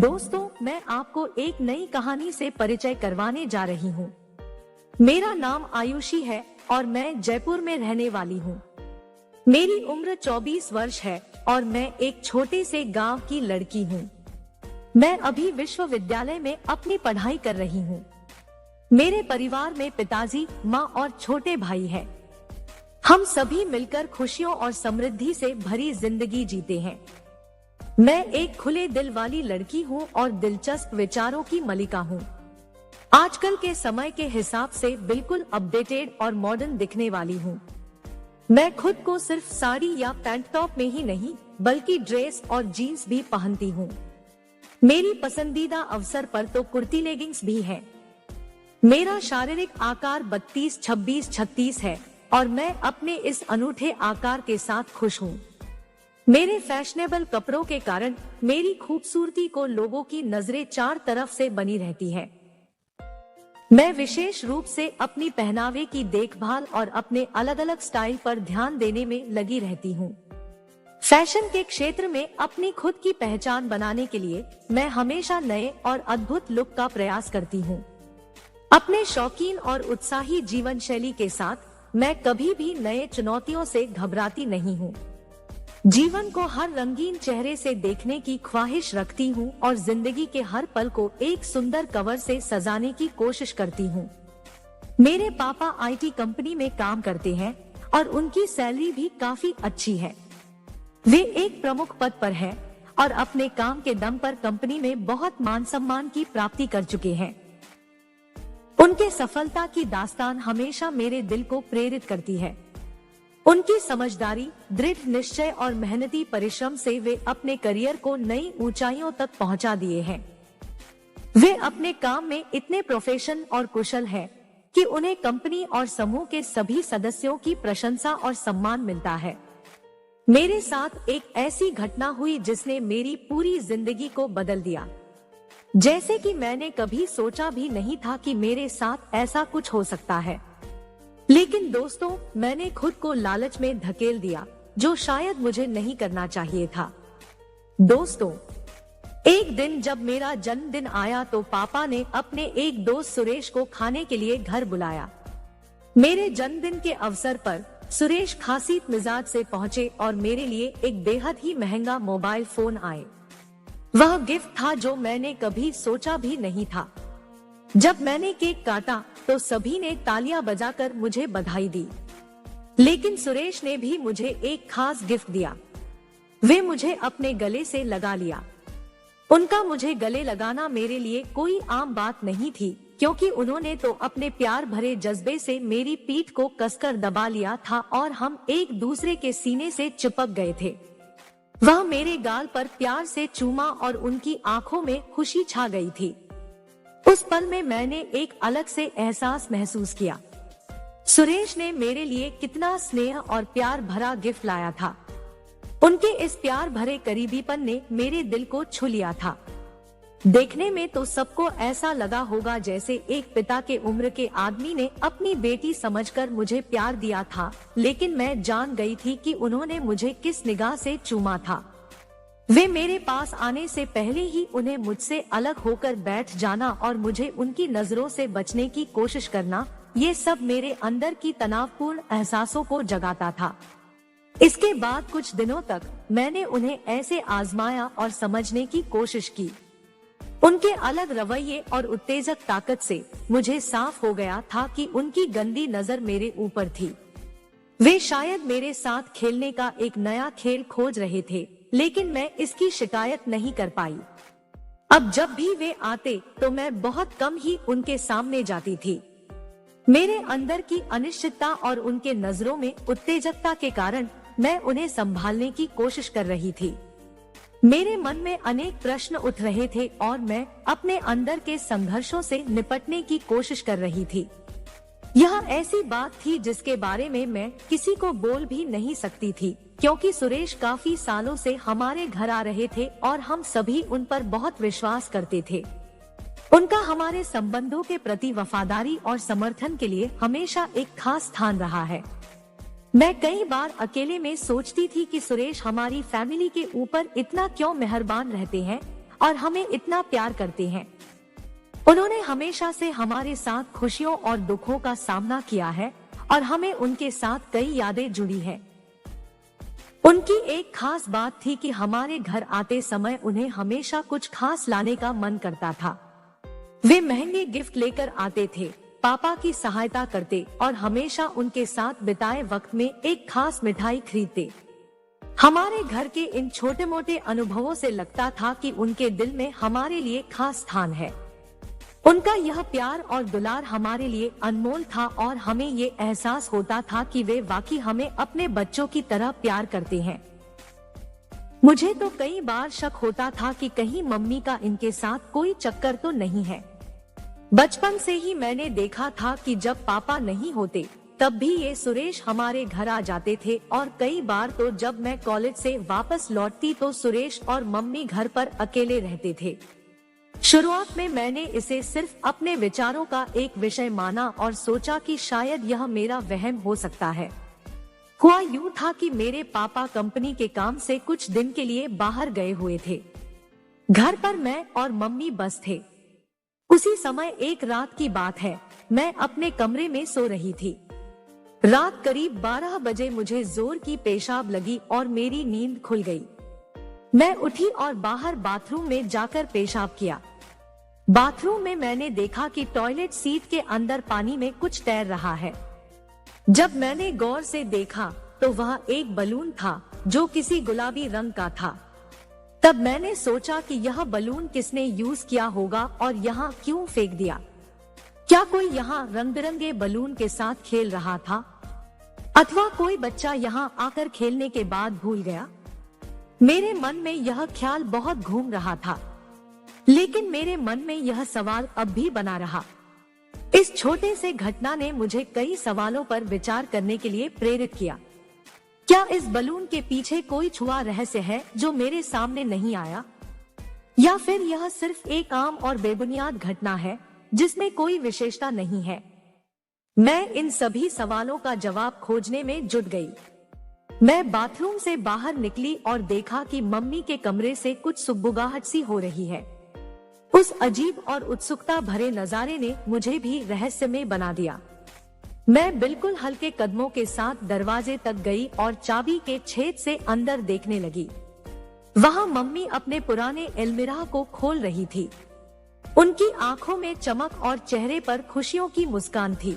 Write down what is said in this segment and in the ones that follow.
दोस्तों, मैं आपको एक नई कहानी से परिचय करवाने जा रही हूँ। मेरा नाम आयुषी है और मैं जयपुर में रहने वाली हूँ। मेरी उम्र 24 वर्ष है और मैं एक छोटे से गांव की लड़की हूँ। मैं अभी विश्वविद्यालय में अपनी पढ़ाई कर रही हूँ। मेरे परिवार में पिताजी, माँ और छोटे भाई हैं। हम सभी मिलकर खुशियों और समृद्धि से भरी जिंदगी जीते हैं। मैं एक खुले दिल वाली लड़की हूँ और दिलचस्प विचारों की मलिका हूँ। आजकल के समय के हिसाब से बिल्कुल अपडेटेड और मॉडर्न दिखने वाली हूँ। मैं खुद को सिर्फ साड़ी या पैंट टॉप में ही नहीं, बल्कि ड्रेस और जीन्स भी पहनती हूँ। मेरी पसंदीदा अवसर पर तो कुर्ती लेगिंग्स भी है। मेरा शारीरिक आकार 32, 26, 36 है और मैं अपने इस अनूठे आकार के साथ खुश हूँ। मेरे फैशनेबल कपड़ों के कारण मेरी खूबसूरती को लोगों की नजरें चार तरफ से बनी रहती है। मैं विशेष रूप से अपनी पहनावे की देखभाल और अपने अलग अलग स्टाइल पर ध्यान देने में लगी रहती हूँ। फैशन के क्षेत्र में अपनी खुद की पहचान बनाने के लिए मैं हमेशा नए और अद्भुत लुक का प्रयास करती हूँ। अपने शौकीन और उत्साही जीवन शैली के साथ मैं कभी भी नए चुनौतियों से घबराती नहीं हूँ। जीवन को हर रंगीन चेहरे से देखने की ख्वाहिश रखती हूँ और जिंदगी के हर पल को एक सुंदर कवर से सजाने की कोशिश करती हूँ। मेरे पापा आईटी कंपनी में काम करते हैं और उनकी सैलरी भी काफी अच्छी है। वे एक प्रमुख पद पर हैं और अपने काम के दम पर कंपनी में बहुत मान सम्मान की प्राप्ति कर चुके हैं। उनके सफलता की दास्तान हमेशा मेरे दिल को प्रेरित करती है। उनकी समझदारी, दृढ़ निश्चय और मेहनती परिश्रम से वे अपने करियर को नई ऊंचाइयों तक पहुंचा दिए हैं। वे अपने काम में इतने प्रोफेशनल और कुशल हैं कि उन्हें कंपनी और समूह के सभी सदस्यों की प्रशंसा और सम्मान मिलता है। मेरे साथ एक ऐसी घटना हुई जिसने मेरी पूरी जिंदगी को बदल दिया। जैसे कि मैंने कभी सोचा भी नहीं था कि मेरे साथ ऐसा कुछ हो सकता है। लेकिन दोस्तों, मैंने खुद को लालच में धकेल दिया, जो शायद मुझे नहीं करना चाहिए था। दोस्तों, एक दिन जब मेरा जन्मदिन आया तो पापा ने अपने एक दोस्त सुरेश को खाने के लिए घर बुलाया। मेरे जन्मदिन के अवसर पर सुरेश खासी मिजाज से पहुंचे और मेरे लिए एक बेहद ही महंगा मोबाइल फोन आए। वह गिफ्ट था जो मैंने कभी सोचा भी नहीं था। जब मैंने केक काटा तो सभी ने तालियां बजाकर मुझे बधाई दी। लेकिन सुरेश ने भी मुझे एक खास गिफ्ट दिया। वे मुझे अपने गले से लगा लिया। उनका मुझे गले लगाना मेरे लिए कोई आम बात नहीं थी, क्योंकि उन्होंने तो अपने प्यार भरे जज्बे से मेरी पीठ को कसकर दबा लिया था और हम एक दूसरे के सीने से चिपक गए थे। वह मेरे गाल पर प्यार से चूमा और उनकी आंखों में खुशी छा गई थी। उस पल में मैंने एक अलग से एहसास महसूस किया। सुरेश ने मेरे लिए कितना स्नेह और प्यार भरा गिफ्ट लाया था। उनके इस प्यार भरे करीबीपन ने मेरे दिल को छू लिया था। देखने में तो सबको ऐसा लगा होगा जैसे एक पिता के उम्र के आदमी ने अपनी बेटी समझकर मुझे प्यार दिया था, लेकिन मैं जान गई थी कि उन्होंने मुझे किस निगाह से चूमा था। वे मेरे पास आने से पहले ही उन्हें मुझसे अलग होकर बैठ जाना और मुझे उनकी नजरों से बचने की कोशिश करना, ये सब मेरे अंदर की तनावपूर्ण एहसासों को जगाता था। इसके बाद कुछ दिनों तक मैंने उन्हें ऐसे आजमाया और समझने की कोशिश की। उनके अलग रवैये और उत्तेजक ताकत से मुझे साफ हो गया था कि उनकी गंदी नजर मेरे ऊपर थी। वे शायद मेरे साथ खेलने का एक नया खेल खोज रहे थे, लेकिन मैं इसकी शिकायत नहीं कर पाई। अब जब भी वे आते तो मैं बहुत कम ही उनके सामने जाती थी। मेरे अंदर की अनिश्चितता और उनके नजरों में उत्तेजकता के कारण मैं उन्हें संभालने की कोशिश कर रही थी। मेरे मन में अनेक प्रश्न उठ रहे थे और मैं अपने अंदर के संघर्षों से निपटने की कोशिश कर रही थी। यह ऐसी बात थी जिसके बारे में मैं किसी को बोल भी नहीं सकती थी, क्योंकि सुरेश काफी सालों से हमारे घर आ रहे थे और हम सभी उन पर बहुत विश्वास करते थे। उनका हमारे संबंधों के प्रति वफादारी और समर्थन के लिए हमेशा एक खास स्थान रहा है। मैं कई बार अकेले में सोचती थी कि सुरेश हमारी फैमिली के ऊपर इतना क्यों मेहरबान रहते हैं और हमें इतना प्यार करते हैं। उन्होंने हमेशा से हमारे साथ खुशियों और दुखों का सामना किया है और हमें उनके साथ कई यादें जुड़ी हैं। उनकी एक खास बात थी कि हमारे घर आते समय उन्हें हमेशा कुछ खास लाने का मन करता था। वे महंगे गिफ्ट लेकर आते थे, पापा की सहायता करते और हमेशा उनके साथ बिताए वक्त में एक खास मिठाई खरीदते। हमारे घर के इन छोटे मोटे अनुभवों से लगता था कि उनके दिल में हमारे लिए खास स्थान है। उनका यह प्यार और दुलार हमारे लिए अनमोल था और हमें ये एहसास होता था कि वे वाकई हमें अपने बच्चों की तरह प्यार करते हैं। मुझे तो कई बार शक होता था कि कहीं मम्मी का इनके साथ कोई चक्कर तो नहीं है। बचपन से ही मैंने देखा था कि जब पापा नहीं होते तब भी ये सुरेश हमारे घर आ जाते थे और कई बार तो जब मैं कॉलेज से वापस लौटती तो सुरेश और मम्मी घर पर अकेले रहते थे। शुरुआत में मैंने इसे सिर्फ अपने विचारों का एक विषय माना और सोचा कि शायद यह मेरा वहम हो सकता है। हुआ यूं था कि मेरे पापा कंपनी के काम से कुछ दिन के लिए बाहर गए हुए थे। घर पर मैं और मम्मी बस थे। उसी समय एक रात की बात है, मैं अपने कमरे में सो रही थी। रात करीब 12 बजे मुझे जोर की पेशाब लगी और मेरी नींद खुल गई। मैं उठी और बाहर बाथरूम में जाकर पेशाब किया। बाथरूम में मैंने देखा कि टॉयलेट सीट के अंदर पानी में कुछ तैर रहा है। जब मैंने गौर से देखा तो वह एक बलून था जो किसी गुलाबी रंग का था। तब मैंने सोचा कि यह बलून किसने यूज किया होगा और यहाँ क्यों फेंक दिया। क्या कोई यहाँ रंग बिरंगे बलून के साथ खेल रहा था अथवा कोई बच्चा यहाँ आकर खेलने के बाद भूल गया। मेरे मन में यह ख्याल बहुत घूम रहा था, लेकिन मेरे मन में यह सवाल अब भी बना रहा। इस छोटे से घटना ने मुझे कई सवालों पर विचार करने के लिए प्रेरित किया। क्या इस बलून के पीछे कोई छुपा रहस्य है जो मेरे सामने नहीं आया, या फिर यह सिर्फ एक आम और बेबुनियाद घटना है जिसमें कोई विशेषता नहीं है। मैं इन सभी सवालों का जवाब खोजने में जुट गई। मैं बाथरूम से बाहर निकली और देखा कि मम्मी के कमरे से कुछ सुगबुगाहट सी हो रही है। उस अजीब और उत्सुकता भरे नजारे ने मुझे भी रहस्यमय बना दिया। मैं बिल्कुल हल्के कदमों के साथ दरवाजे तक गई और चाबी के छेद से अंदर देखने लगी। वहाँ मम्मी अपने पुराने अलमीरा को खोल रही थी। उनकी आंखों में चमक और चेहरे पर खुशियों की मुस्कान थी।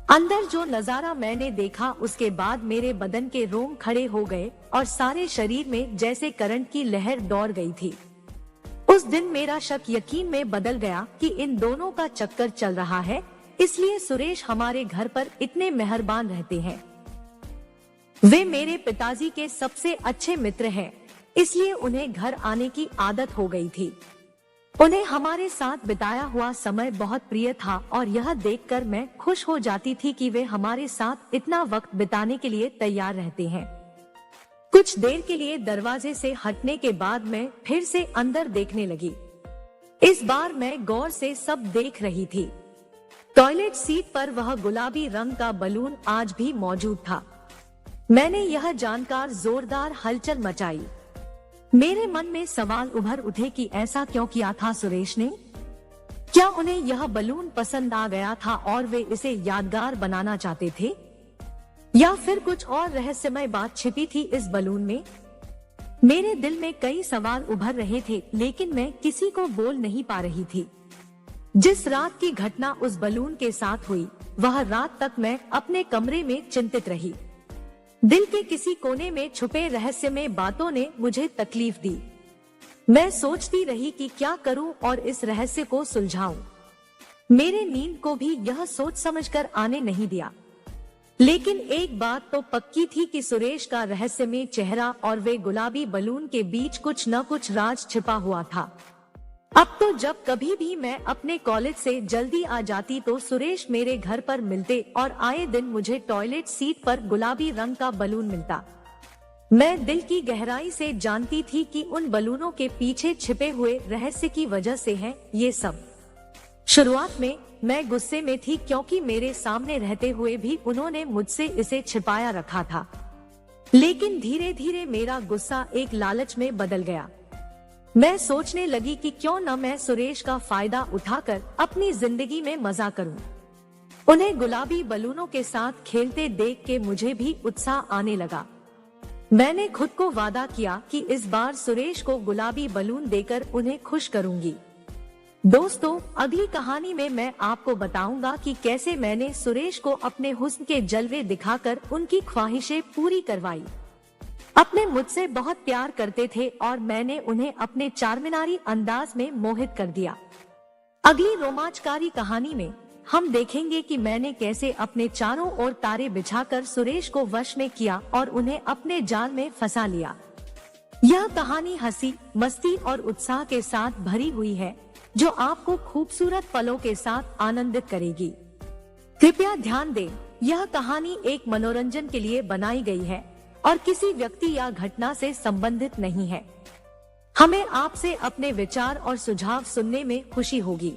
अंदर जो नजारा मैंने देखा उसके बाद मेरे बदन के रोम खड़े हो गए और सारे शरीर में जैसे करंट की लहर दौड़ गई थी। उस दिन मेरा शक यकीन में बदल गया कि इन दोनों का चक्कर चल रहा है, इसलिए सुरेश हमारे घर पर इतने मेहरबान रहते हैं। वे मेरे पिताजी के सबसे अच्छे मित्र हैं, इसलिए उन्हें घर आने की आदत हो गई थी। उन्हें हमारे साथ बिताया हुआ समय बहुत प्रिय था और यह देखकर मैं खुश हो जाती थी कि वे हमारे साथ इतना वक्त बिताने के लिए तैयार रहते हैं। कुछ देर के लिए दरवाजे से हटने के बाद मैं फिर से अंदर देखने लगी। इस बार मैं गौर से सब देख रही थी। टॉयलेट सीट पर वह गुलाबी रंग का बलून आज भी मौजूद था। मैंने यह जानकर जोरदार हलचल मचाई। मेरे मन में सवाल उभर उठे कि ऐसा क्यों किया था सुरेश ने। क्या उन्हें यह बलून पसंद आ गया था और वे इसे यादगार बनाना चाहते थे, या फिर कुछ और रहस्यमय बात छिपी थी इस बलून में। मेरे दिल में कई सवाल उभर रहे थे, लेकिन मैं किसी को बोल नहीं पा रही थी। जिस रात की घटना उस बलून के साथ हुई, वह रात तक मैं अपने कमरे में चिंतित रही। दिल के किसी कोने में छुपे रहस्यमय बातों ने मुझे तकलीफ दी। मैं सोचती रही कि क्या करूं और इस रहस्य को सुलझाऊं। मेरे नींद को भी यह सोच समझकर आने नहीं दिया। लेकिन एक बात तो पक्की थी कि सुरेश का रहस्यमय चेहरा और वे गुलाबी बलून के बीच कुछ न कुछ राज छिपा हुआ था। अब तो जब कभी भी मैं अपने कॉलेज से जल्दी आ जाती तो सुरेश मेरे घर पर मिलते और आए दिन मुझे टॉयलेट सीट पर गुलाबी रंग का बलून मिलता। मैं दिल की गहराई से जानती थी कि उन बलूनों के पीछे छिपे हुए रहस्य की वजह से है ये सब। शुरुआत में मैं गुस्से में थी क्योंकि मेरे सामने रहते हुए भी उन्होंने मुझसे इसे छिपाया रखा था। लेकिन धीरे धीरे मेरा गुस्सा एक लालच में बदल गया। मैं सोचने लगी कि क्यों न मैं सुरेश का फायदा उठाकर अपनी जिंदगी में मजा करूं। उन्हें गुलाबी बलूनों के साथ खेलते देख के मुझे भी उत्साह आने लगा। मैंने खुद को वादा किया कि इस बार सुरेश को गुलाबी बलून देकर उन्हें खुश करूंगी। दोस्तों, अगली कहानी में मैं आपको बताऊंगा कि कैसे मैंने सुरेश को अपने हुस्न के जलवे दिखाकर उनकी ख्वाहिशें पूरी करवाई। अपने मुझसे बहुत प्यार करते थे और मैंने उन्हें अपने चारमीनारी अंदाज में मोहित कर दिया। अगली रोमांचकारी कहानी में हम देखेंगे कि मैंने कैसे अपने चारों ओर तारे बिछाकर सुरेश को वश में किया और उन्हें अपने जाल में फंसा लिया। यह कहानी हंसी, मस्ती और उत्साह के साथ भरी हुई है, जो आपको खूबसूरत पलों के साथ आनंदित करेगी। कृपया ध्यान दें, यह कहानी एक मनोरंजन के लिए बनाई गई है और किसी व्यक्ति या घटना से संबंधित नहीं है। हमें आपसे अपने विचार और सुझाव सुनने में खुशी होगी।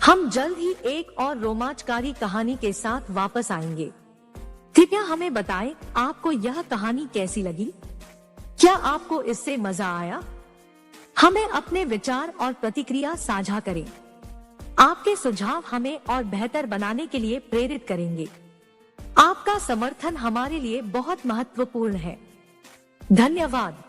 हम जल्द ही एक और रोमांचकारी कहानी के साथ वापस आएंगे। कृपया हमें बताएं, आपको यह कहानी कैसी लगी? क्या आपको इससे मजा आया? हमें अपने विचार और प्रतिक्रिया साझा करें। आपके सुझाव हमें और बेहतर बनाने के लिए प्रेरित करेंगे। आपका समर्थन हमारे लिए बहुत महत्वपूर्ण है। धन्यवाद।